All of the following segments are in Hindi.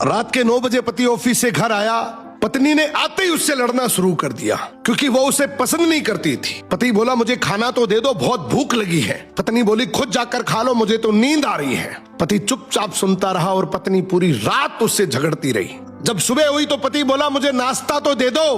रात के 9 बजे पति ऑफिस से घर आया। पत्नी ने आते ही उससे लड़ना शुरू कर दिया क्योंकि वो उसे पसंद नहीं करती थी। पति बोला मुझे खाना तो दे दो, बहुत भूख लगी है। पत्नी बोली खुद जाकर खा लो, मुझे तो नींद आ रही है। पति चुपचाप सुनता रहा और पत्नी पूरी रात उससे झगड़ती रही। जब सुबह हुई तो पति बोला मुझे नाश्ता तो दे दो।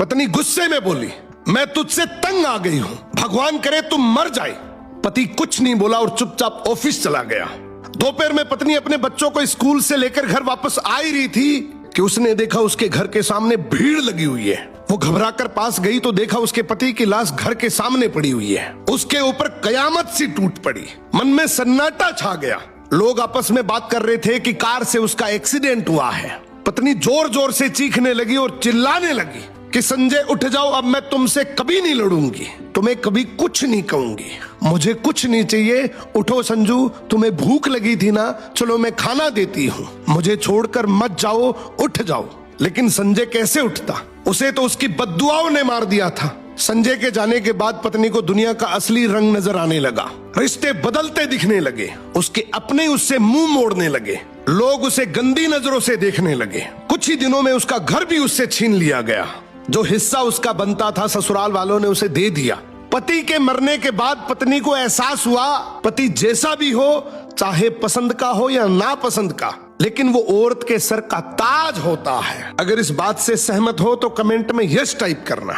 पत्नी गुस्से में बोली मैं तुझसे तंग आ गई हूँ, भगवान करे तुम मर जाए। पति कुछ नहीं बोला और चुपचाप ऑफिस चला गया। दोपहर में पत्नी अपने बच्चों को स्कूल से लेकर घर वापस आ ही रही थी कि उसने देखा उसके घर के सामने भीड़ लगी हुई है। वो घबराकर पास गई तो देखा उसके पति की लाश घर के सामने पड़ी हुई है। उसके ऊपर कयामत सी टूट पड़ी। मन में सन्नाटा छा गया। लोग आपस में बात कर रहे थे कि कार से उसका एक्सीडेंट हुआ है। पत्नी जोर जोर से चीखने लगी और चिल्लाने लगी कि संजय उठ जाओ, अब मैं तुमसे कभी नहीं लड़ूंगी, तुम्हें कभी कुछ नहीं कहूंगी, मुझे कुछ नहीं चाहिए। उठो संजू, तुम्हें भूख लगी थी ना, चलो मैं खाना देती हूँ, मुझे छोड़कर मत जाओ, उठ जाओ। लेकिन संजय कैसे उठता, उसे तो उसकी बद्दुआओं ने मार दिया था। संजय के जाने के बाद पत्नी को दुनिया का असली रंग नजर आने लगा। रिश्ते बदलते दिखने लगे। उसके अपने उससे मुंह मोड़ने लगे। लोग उसे गंदी नजरों से देखने लगे। कुछ ही दिनों में उसका घर भी उससे छीन लिया गया। जो हिस्सा उसका बनता था ससुराल वालों ने उसे दे दिया। पति के मरने के बाद पत्नी को एहसास हुआ पति जैसा भी हो, चाहे पसंद का हो या नापसंद का, लेकिन वो औरत के सर का ताज होता है। अगर इस बात से सहमत हो तो कमेंट में यस टाइप करना।